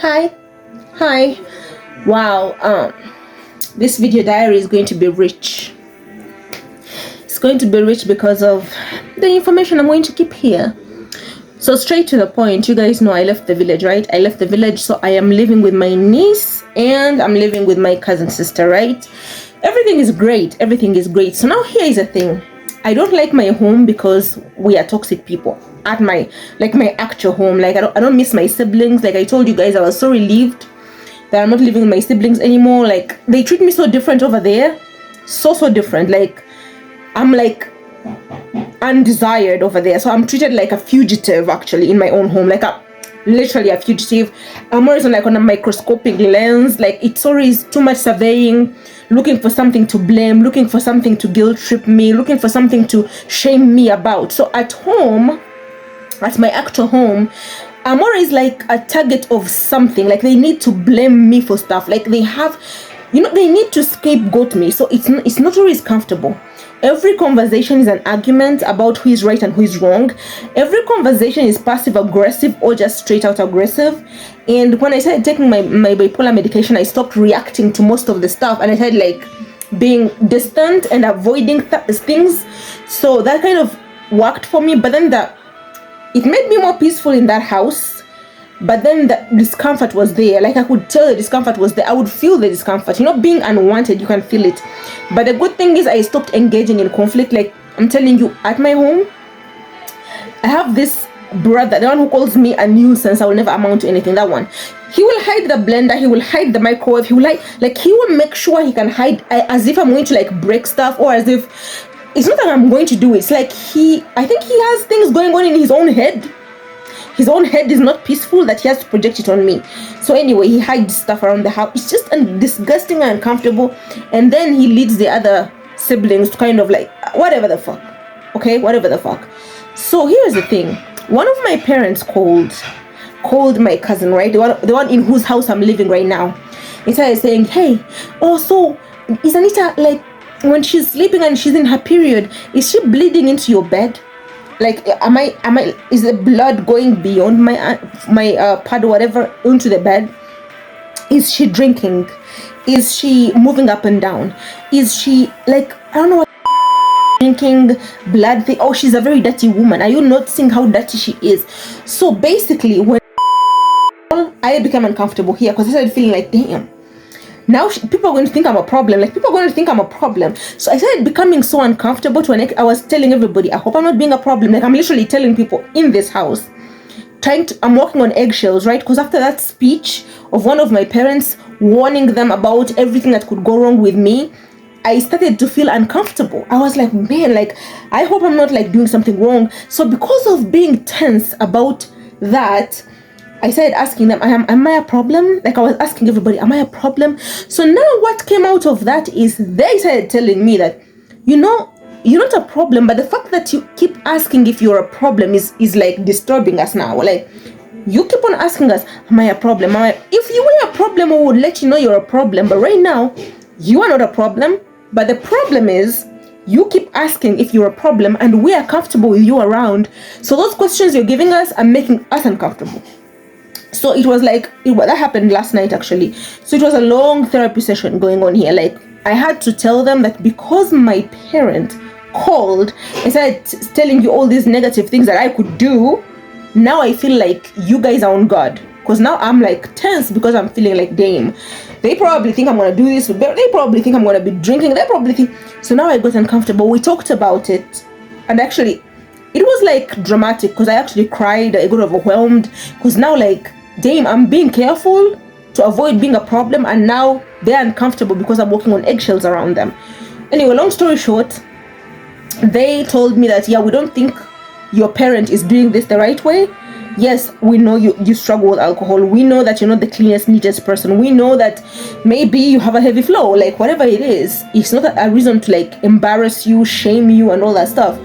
Hi. Hi. Wow. This video diary is going to be rich. It's going to be rich because of the information I'm going to keep here. So straight to the point, you guys know I left the village, right? I left the village, so I am living with my niece and I'm living with my cousin sister, right? Everything is great. Everything is great. So now here is the thing. I don't like my home because we are toxic people at my actual home. Like I don't miss my siblings. Like I told you guys, I was so relieved that I'm not living with my siblings anymore. Like they treat me so different over there. So different. Like I'm like undesired over there. So I'm treated like a fugitive actually in my own home. Like literally a fugitive. I'm always on a microscopic lens. Like it's always too much surveying, looking for something to blame, looking for something to guilt trip me, looking for something to shame me about. So at home, at my actual home, I'm always like a target of something. Like they need to blame me for stuff. Like they have, they need to scapegoat me. So it's not always comfortable. Every conversation is an argument about who is right and who is wrong. Every conversation is passive aggressive or just straight out aggressive. And when I started taking my bipolar medication, I stopped reacting to most of the stuff and I started like being distant and avoiding things. So that kind of worked for me. But then it made me more peaceful in that house. But then the discomfort was there. Like I could tell the discomfort was there. I would feel the discomfort. Being unwanted, you can feel it. But the good thing is I stopped engaging in conflict. Like I'm telling you, at my home, I have this brother, the one who calls me a nuisance. I will never amount to anything. That one. He will hide the blender. He will hide the microwave. He will make sure he can hide as if I'm going to break stuff, or as if it's not that I'm going to do it. It's like I think he has things going on in his own head. His own head is not peaceful that he has to project it on me. So anyway, he hides stuff around the house. It's just disgusting and uncomfortable. And then he leads the other siblings to kind of whatever the fuck. Okay, whatever the fuck. So here's the thing. One of my parents called my cousin, right? The one in whose house I'm living right now. He started saying, hey, so is Anita, when she's sleeping and she's in her period, is she bleeding into your bed? Am I is the blood going beyond my pad or whatever into the bed? Is she drinking? Is she moving up and down? Is she I don't know what drinking blood thing? Oh, she's a very dirty woman. Are you noticing how dirty she is? So basically when I became uncomfortable here because I started feeling like, damn, now people are going to think I'm a problem. People are going to think I'm a problem. So I started becoming so uncomfortable I was telling everybody, I hope I'm not being a problem. I'm literally telling people in this house, I'm walking on eggshells, right? Because after that speech of one of my parents warning them about everything that could go wrong with me, I started to feel uncomfortable. I was like, man, I hope I'm not doing something wrong. So because of being tense about that, I started asking them, am I a problem? I was asking everybody, am I a problem? So now what came out of that is they started telling me that, you're not a problem, but the fact that you keep asking if you're a problem is disturbing us now. You keep on asking us, am I a problem? If you were a problem, we would let you know you're a problem. But right now, you are not a problem. But the problem is, you keep asking if you're a problem and we are comfortable with you around. So those questions you're giving us are making us uncomfortable. So it was that happened last night actually. So it was a long therapy session going on here. I had to tell them that because my parent called and started telling you all these negative things that I could do, now I feel like you guys are on guard. Because now I'm tense because I'm feeling like, damn, they probably think I'm going to do this. They probably think I'm going to be drinking. They probably think. So now I got uncomfortable. We talked about it. And actually, it was dramatic because I actually cried. I got overwhelmed. Because now damn, I'm being careful to avoid being a problem, and now they're uncomfortable because I'm walking on eggshells around them. Anyway, long story short, they told me that, yeah, we don't think your parent is doing this the right way. Yes, we know you struggle with alcohol. We know that you're not the cleanest, neatest person. We know that maybe you have a heavy flow. Whatever it is, it's not a reason to embarrass you, shame you, and all that stuff.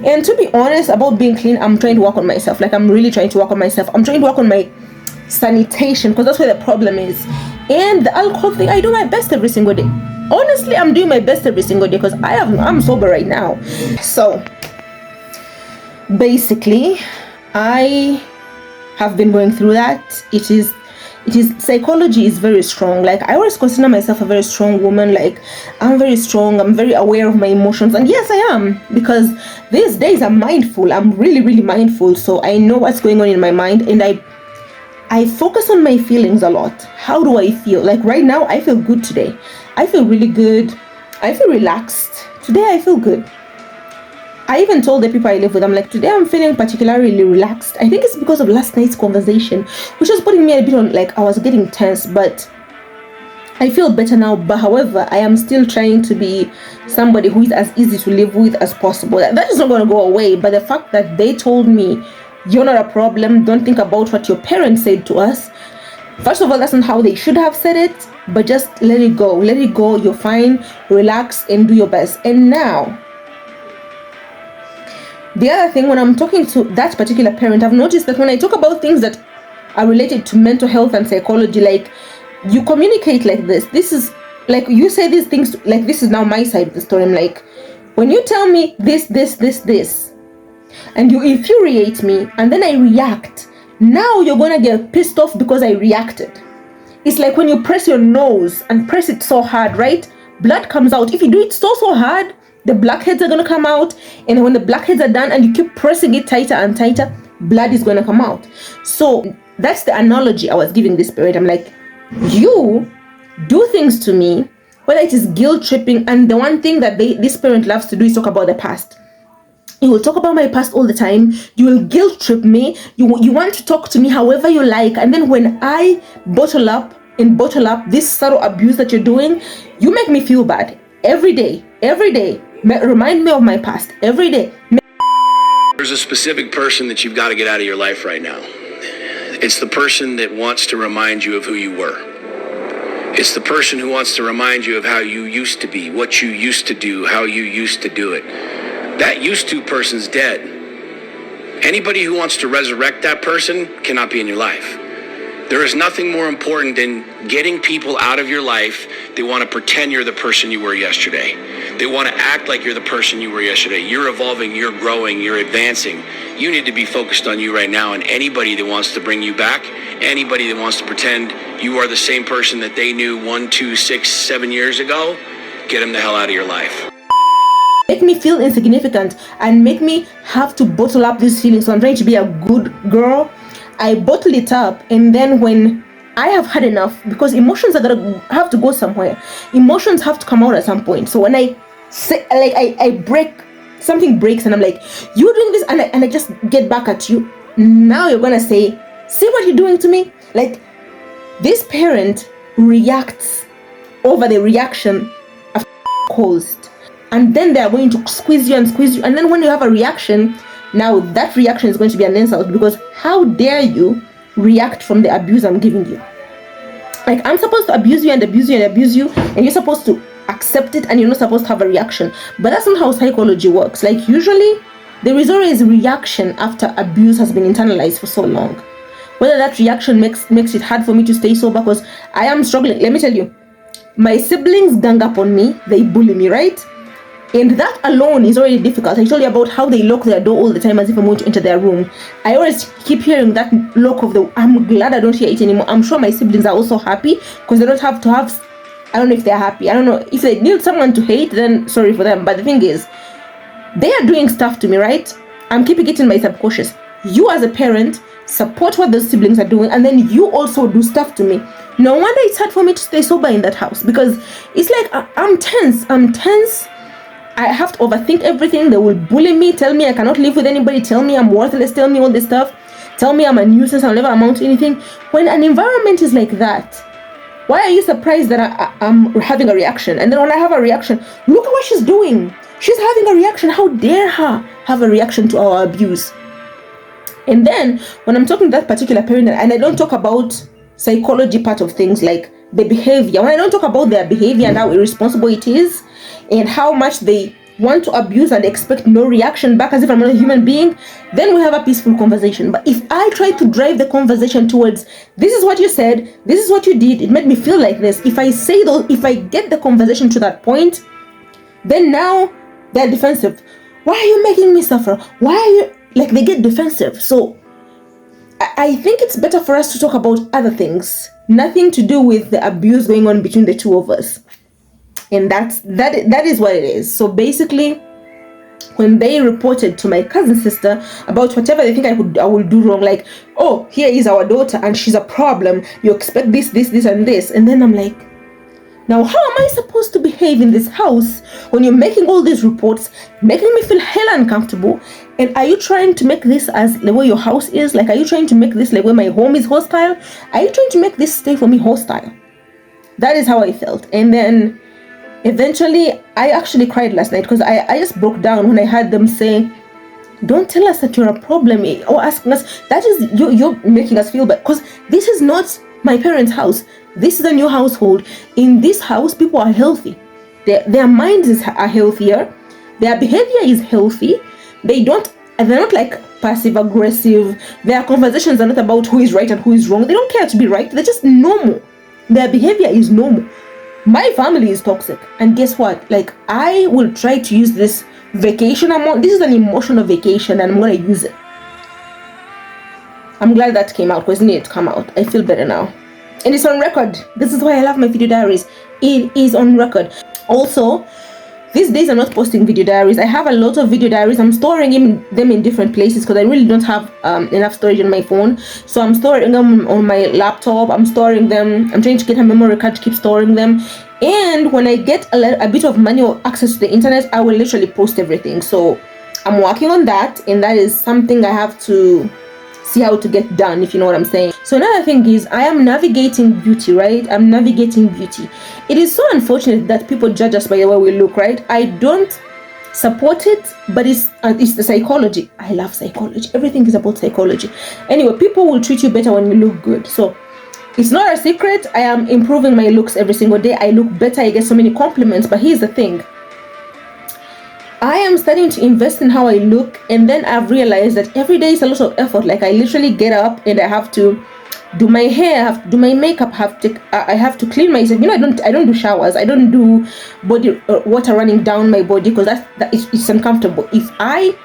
And to be honest about being clean, I'm trying to work on myself. I'm really trying to work on myself. I'm trying to work on my sanitation because that's where the problem is. And the alcohol thing, I do my best every single day. Honestly, I'm doing my best every single day because I'm sober right now. So basically, I have been going through that. psychology is very strong. Like, I always consider myself a very strong woman. Like, I'm very strong, I'm very aware of my emotions, and yes, I am, because these days I'm mindful. I'm really, really mindful, so I know what's going on in my mind, and I focus on my feelings a lot. How do I feel? Like, right now, I feel good today. I feel really good. I feel relaxed. Today, I feel good. I even told the people I live with, I'm like, today I'm feeling particularly relaxed. I think it's because of last night's conversation, which was putting me a bit on, like, I was getting tense, but I feel better now. But however, I am still trying to be somebody who is as easy to live with as possible. That is not going to go away. But the fact that they told me, you're not a problem, don't think about what your parents said to us. First of all, that's not how they should have said it, but just let it go. Let it go. You're fine. Relax and do your best. And now, the other thing, when I'm talking to that particular parent, I've noticed that when I talk about things that are related to mental health and psychology, like, you communicate like this. This is like, you say these things, like, this is now my side of the story. I'm like, when you tell me this, and you infuriate me, and then I react, now you're gonna get pissed off because I reacted. It's like when you press your nose and press it so hard, right? Blood comes out. If you do it so hard, the blackheads are gonna come out, and when the blackheads are done and you keep pressing it tighter and tighter, blood is gonna come out. So that's the analogy I was giving this parent. I'm like, you do things to me, whether it is guilt tripping, and the one thing that this parent loves to do is talk about the past. You will talk about my past all the time. You will guilt trip me. You want to talk to me however you like, and then when I bottle up this subtle abuse that you're doing, you make me feel bad every day. Remind me of my past every day. There's a specific person that you've got to get out of your life right now. It's the person that wants to remind you of who you were. It's the person who wants to remind you of how you used to be, what you used to do, how you used to do it. That used to person's dead. Anybody who wants to resurrect that person cannot be in your life. There is nothing more important than getting people out of your life. They want to pretend you're the person you were yesterday. They want to act like you're the person you were yesterday. You're evolving, you're growing, you're advancing. You need to be focused on you right now, and anybody that wants to bring you back, anybody that wants to pretend you are the same person that they knew 1, 2, 6, 7 years ago, get them the hell out of your life. Make me feel insignificant and make me have to bottle up these feelings. So I'm trying to be a good girl. I bottle it up, and then when I have had enough, because emotions are gonna have to go somewhere. Emotions have to come out at some point. So when I say, like, I break, something breaks, and I'm like, you're doing this, and I just get back at you. Now you're gonna say, see what you're doing to me? Like, this parent reacts over the reaction I've caused, and then they're going to squeeze you, and then when you have a reaction, now that reaction is going to be an insult, because how dare you react from the abuse I'm giving you? Like, I'm supposed to abuse you, and you're supposed to accept it, and you're not supposed to have a reaction. But that's not how psychology works. Like, usually there is always a reaction after abuse has been internalized for so long. Whether that reaction makes it hard for me to stay sober, because I am struggling. Let me tell you, my siblings gang up on me, they bully me, right? And that alone is already difficult. I told you about how they lock their door all the time as if I'm going to enter their room. I always keep hearing that lock of the... I'm glad I don't hear it anymore. I'm sure my siblings are also happy, because they don't have to have... I don't know if they're happy. I don't know. If they need someone to hate, then sorry for them. But the thing is, they are doing stuff to me, right? I'm keeping it in my subconscious. You as a parent, support what those siblings are doing, and then you also do stuff to me. No wonder it's hard for me to stay sober in that house, because it's like I'm tense. I have to overthink everything. They will bully me, tell me I cannot live with anybody, tell me I'm worthless, tell me all this stuff, tell me I'm a nuisance, I'll never amount to anything. When an environment is like that, why are you surprised that I'm having a reaction? And then when I have a reaction, look at what she's doing. She's having a reaction. How dare her have a reaction to our abuse? And then when I'm talking to that particular parent, and I don't talk about psychology part of things, like the behavior, when I don't talk about their behavior and how irresponsible it is, and how much they want to abuse and expect no reaction back as if I'm not a human being, then we have a peaceful conversation. But if I try to drive the conversation towards, this is what you said, this is what you did, it made me feel like this, if I get the conversation to that point, then now they're defensive. Why are you making me suffer? Why are you... Like, they get defensive. So I think it's better for us to talk about other things, nothing to do with the abuse going on between the two of us. And that is what it is. So basically, when they reported to my cousin sister about whatever they think I will do wrong, like, oh, here is our daughter and she's a problem, you expect this, and this, and then I'm like, now how am I supposed to behave in this house when you're making all these reports, making me feel hell uncomfortable? And are you trying to make this as the way your house is? Like, are you trying to make this like where my home is hostile? Are you trying to make this stay for me hostile? That is how I felt. And then eventually I actually cried last night because I just broke down when I heard them say, don't tell us that you're a problem, or asking us, that is, you're making us feel bad, because this is not my parents' house. This is a new household. In this house, people are healthy. Their minds are healthier. Their behavior is healthy. They're not like passive aggressive. Their conversations are not about who is right and who is wrong. They don't care to be right. They're just normal. Their behavior is normal. My family is toxic, and guess what? Like, I will try to use this vacation amount. This is an emotional vacation, and I'm gonna use it. I'm glad that came out because it needed to come out. I feel better now, and it's on record. This is why I love my video diaries. It is on record. Also, these days I'm not posting video diaries. I have a lot of video diaries. I'm storing them in different places because I really don't have enough storage on my phone. So I'm storing them on my laptop. I'm storing them. I'm trying to get a memory card to keep storing them. And when I get a bit of money or access to the internet, I will literally post everything. So I'm working on that, and that is something I have to see how to get done, if you know what I'm saying. So another thing is, I am navigating beauty, right? I'm navigating beauty. It is so unfortunate that people judge us by the way we look, right? I don't support it, but it's the psychology. I love psychology. Everything is about psychology. Anyway, people will treat you better when you look good. So it's not a secret. I am improving my looks every single day. I look better. I get so many compliments. But here's the thing. I am starting to invest in how I look, and then I've realized that every day is a lot of effort. Like, I literally get up and I have to do my hair, I have to do my makeup, I have to clean myself. You know, I don't do showers. I don't do body water running down my body because it's uncomfortable. If I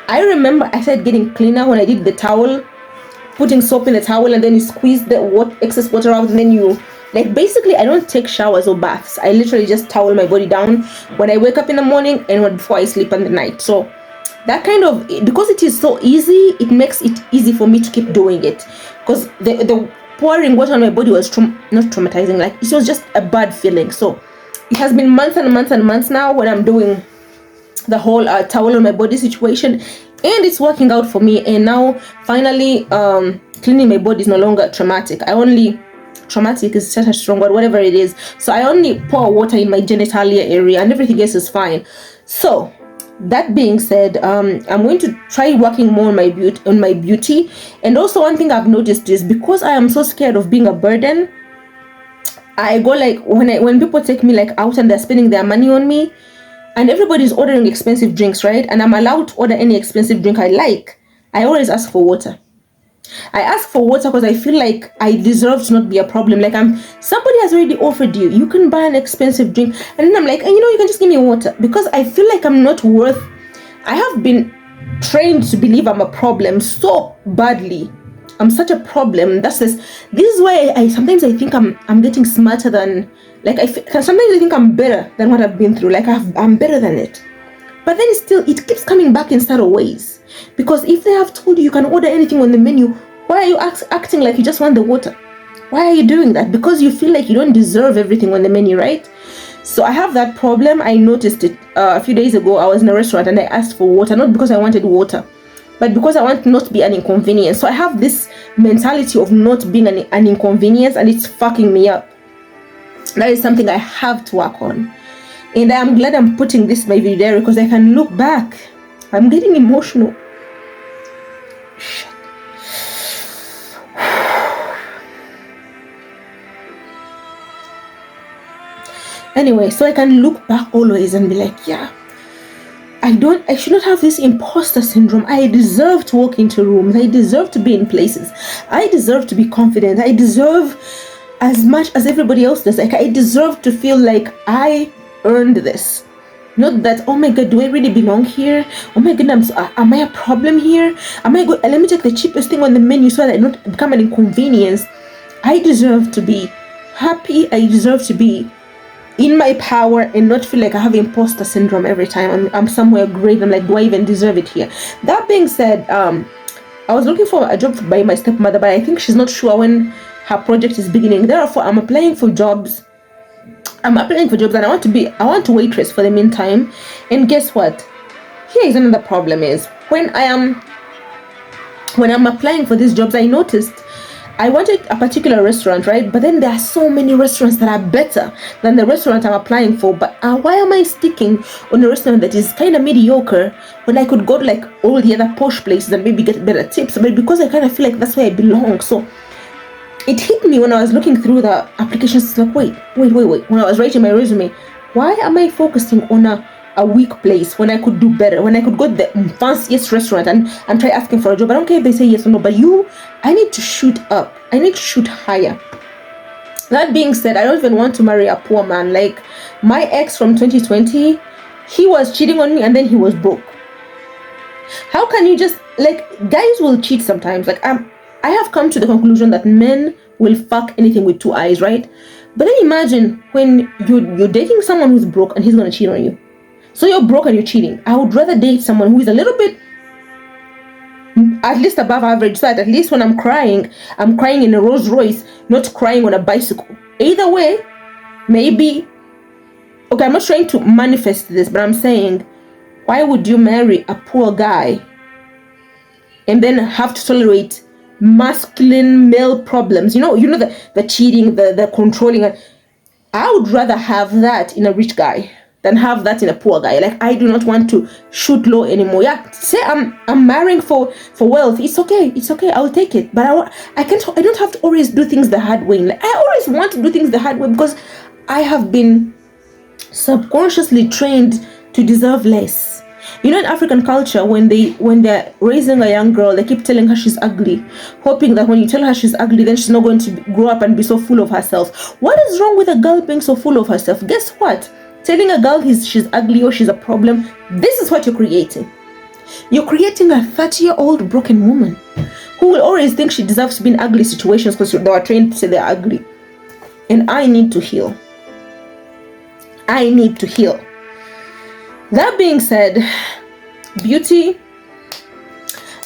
remember I started getting cleaner when I did the towel, putting soap in the towel and then you squeeze the excess water out, and then you, like, basically I don't take showers or baths. I literally just towel my body down when I wake up in the morning and before I sleep in the night. So that kind of, because it is so easy, it makes it easy for me to keep doing it, because the pouring water on my body was not traumatizing. Like, it was just a bad feeling. So it has been months and months and months now when I'm doing the whole towel on my body situation, and it's working out for me. And now finally cleaning my body is no longer traumatic. Traumatic is such a strong word, whatever it is. So I only pour water in my genitalia area and everything else is fine. So that being said, I'm going to try working more on my beauty. And also, one thing I've noticed is, because I am so scared of being a burden, I go, like, when people take me like out and they're spending their money on me, and everybody's ordering expensive drinks, right? And I'm allowed to order any expensive drink I like. I always ask for water. I ask for water because I feel like I deserve to not be a problem. Like, somebody has already offered you can buy an expensive drink, and then I'm like, you can just give me water, because I feel like I'm not worth. I have been trained to believe I'm a problem so badly. I'm such a problem. This is why I sometimes think I'm getting smarter than, like, sometimes I think I'm better than what I've been through. Like, I'm better than it. But then it keeps coming back in subtle ways. Because if they have told you can order anything on the menu, why are you acting like you just want the water? Why are you doing that? Because you feel like you don't deserve everything on the menu, right? So I have that problem. I noticed it a few days ago. I was in a restaurant and I asked for water, not because I wanted water, but because I want not to be an inconvenience. So I have this mentality of not being an inconvenience, and it's fucking me up. That is something I have to work on. And I'm glad I'm putting this in my video diary, because I can look back. I'm getting emotional. Shit. Anyway, so I can look back always and be like, yeah, I should not have this imposter syndrome. I deserve to walk into rooms. I deserve to be in places. I deserve to be confident. I deserve as much as everybody else does. Like, I deserve to feel like I earned this. Not that, oh my God, do I really belong here? Oh my goodness, am I a problem here? Am I good? Let me take the cheapest thing on the menu so that I not become an inconvenience. I deserve to be happy. I deserve to be in my power and not feel like I have imposter syndrome every time I'm somewhere great. I'm like, do I even deserve it here? That being said, I was looking for a job by my stepmother, but I think she's not sure when her project is beginning. Therefore, I'm applying for jobs. And I want to waitress for the meantime. And guess what? Here is another problem is when I'm applying for these jobs, I noticed I wanted a particular restaurant, right? But then there are so many restaurants that are better than the restaurant I'm applying for. But why am I sticking on a restaurant that is kind of mediocre when I could go to like all the other posh places and maybe get better tips? But because I kind of feel like that's where I belong. So it hit me when I was looking through the applications. It's like, wait. When I was writing my resume, why am I focusing on a weak place when I could do better, when I could go to the fanciest restaurant and try asking for a job? I don't care if they say yes or no, but I need to shoot up. I need to shoot higher. That being said, I don't even want to marry a poor man. Like my ex from 2020, he was cheating on me and then he was broke. How can you just, like, guys will cheat sometimes. Like I have come to the conclusion that men will fuck anything with two eyes, right? But then imagine when you're dating someone who's broke and he's gonna cheat on you. So you're broke and you're cheating. I would rather date someone who is a little bit at least above average, so that at least when I'm crying in a Rolls Royce, not crying on a bicycle. Either way, maybe, okay, I'm not trying to manifest this, but I'm saying, why would you marry a poor guy and then have to tolerate masculine male problems? You know the cheating, the controlling. I would rather have that in a rich guy than have that in a poor guy. Like, I do not want to shoot low anymore. Yeah, say I'm marrying for wealth. It's okay. I'll take it. But I don't have to always do things the hard way. Like, I always want to do things the hard way because I have been subconsciously trained to deserve less. You know, in African culture, when they're raising a young girl, they keep telling her she's ugly, hoping that when you tell her she's ugly, then she's not going to grow up and be so full of herself. What is wrong with a girl being so full of herself? Guess what? Telling a girl she's ugly or she's a problem, this is what you're creating. You're creating a 30-year-old broken woman who will always think she deserves to be in ugly situations because they were trained to say they're ugly. And I need to heal. That being said, beauty,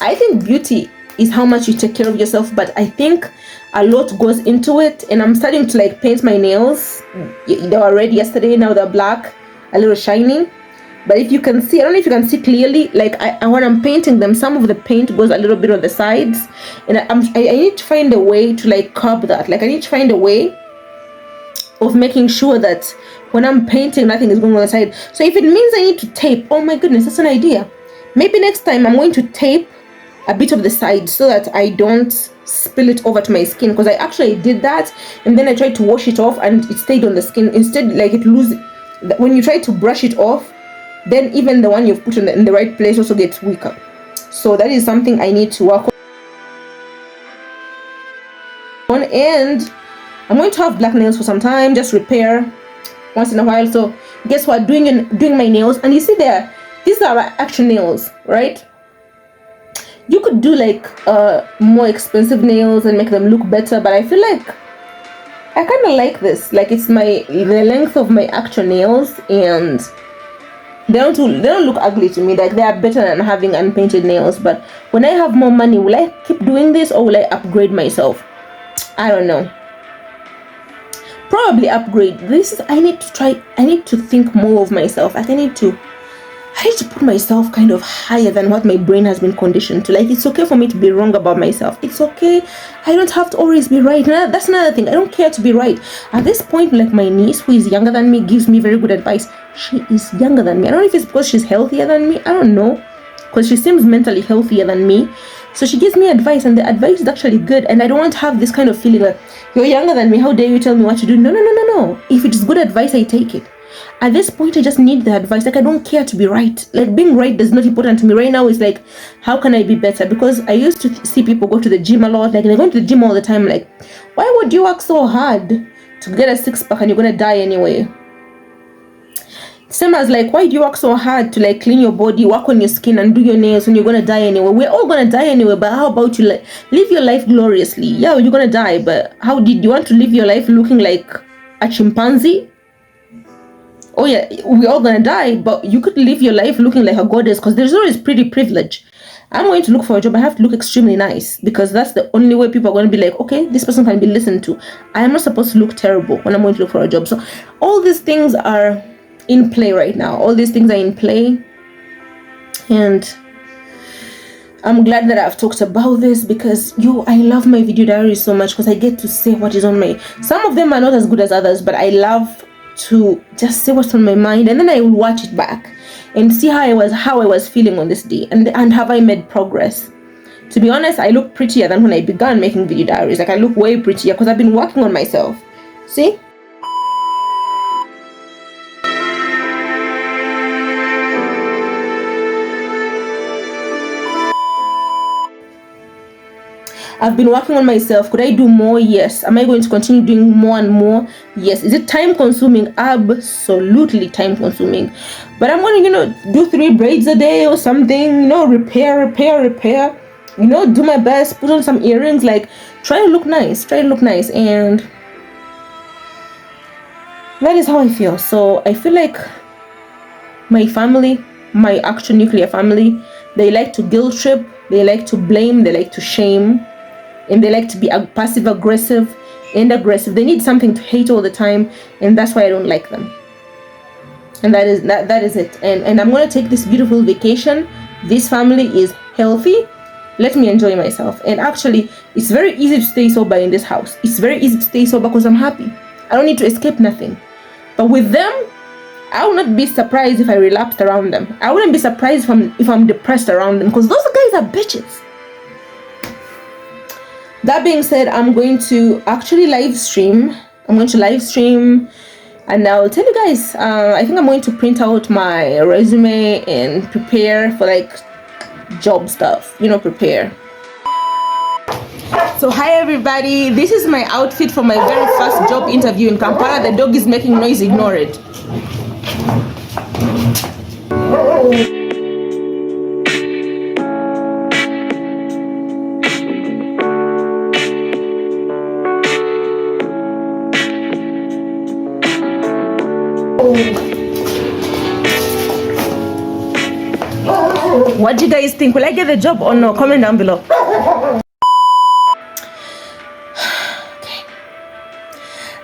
I think beauty is how much you take care of yourself, but I think a lot goes into it. And I'm starting to like paint my nails. They were red yesterday, now they're black, a little shiny. But if you can see, I don't know if you can see clearly, like when I'm painting them, some of the paint goes a little bit on the sides, and I need to find a way to like curb that. Like I need to find a way of making sure that when I'm painting, nothing is going on the side. So if it means I need to tape, oh my goodness, that's an idea. Maybe next time I'm going to tape a bit of the side so that I don't spill it over to my skin, because I actually did that and then I tried to wash it off and it stayed on the skin. Instead, like when you try to brush it off, then even the one you've put in the right place also gets weaker. So that is something I need to work on. And I'm going to have black nails for some time, just repair once in a while. So guess what, doing my nails, and you see there, these are actual nails, right? You could do like more expensive nails and make them look better, but I feel like I kind of like this. Like it's the length of my actual nails, and they don't look ugly to me. Like they are better than having unpainted nails. But when I have more money, will I keep doing this or will I upgrade myself? I don't know. Probably upgrade. I need to think more of myself. I need to put myself kind of higher than what my brain has been conditioned to. Like, it's okay for me to be wrong about myself. It's okay. I don't have to always be right. Now, that's another thing. I don't care to be right. At this point, like my niece, who is younger than me, gives me very good advice. She is younger than me. I don't know if it's because she's healthier than me. I don't know. Because she seems mentally healthier than me. So she gives me advice, and the advice is actually good. And I don't want to have this kind of feeling like, you're younger than me, how dare you tell me what to do? No. If it's good advice, I take it. At this point, I just need the advice. Like, I don't care to be right. Like, being right is not important to me. Right now, it's like, how can I be better? Because I used to see people go to the gym a lot. Like, they're going to the gym all the time. Like, why would you work so hard to get a six-pack and you're going to die anyway? Same as like, why do you work so hard to like clean your body, work on your skin and do your nails when you're gonna die anyway? We're all gonna die anyway, but how about you like live your life gloriously? Yeah, you're gonna die, but how did you want to live your life looking like a chimpanzee? Oh yeah, we're all gonna die, but you could live your life looking like a goddess, because there's always pretty privilege. I'm going to look for a job, I have to look extremely nice, because that's the only way people are going to be like, okay, this person can be listened to. I am not supposed to look terrible when I'm going to look for a job. So all these things are in play right now. All these things are in play, and I'm glad that I've talked about this, because I love my video diaries so much, because I get to say what is on my, some of them are not as good as others, but I love to just say what's on my mind, and then I will watch it back and see how I was feeling on this day, and have I made progress. To be honest, I look prettier than when I began making video diaries. Like, I look way prettier because I've been working on myself. See? I've been working on myself. Could I do more? Yes. Am I going to continue doing more and more? Yes. Is it time consuming? Absolutely time consuming. But I'm going to, do 3 braids a day or something, repair, do my best, put on some earrings, like try to look nice, and that is how I feel. So I feel like my family, my actual nuclear family, they like to guilt trip, they like to blame, they like to shame, and they like to be passive aggressive and aggressive. They need something to hate all the time, and that's why I don't like them. And that is it. And I'm gonna take this beautiful vacation. This family is healthy. Let me enjoy myself. And actually, it's very easy to stay sober in this house. It's very easy to stay sober because I'm happy. I don't need to escape nothing. But with them, I will not be surprised if I relapsed around them. I wouldn't be surprised if I'm depressed around them, because those guys are bitches. That being said, I'm going to actually live stream. And I'll tell you guys, I think I'm going to print out my resume and prepare for like job stuff, prepare. So hi everybody, this is my outfit for my very first job interview in Kampala. The dog is making noise, ignore it. What do you guys think? Will I get the job or no? Comment down below. Okay.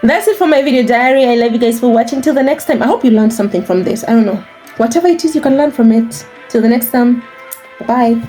That's it for my video diary. I love you guys for watching. Till the next time. I hope you learned something from this. I don't know. Whatever it is, you can learn from it. Till the next time. Bye-bye.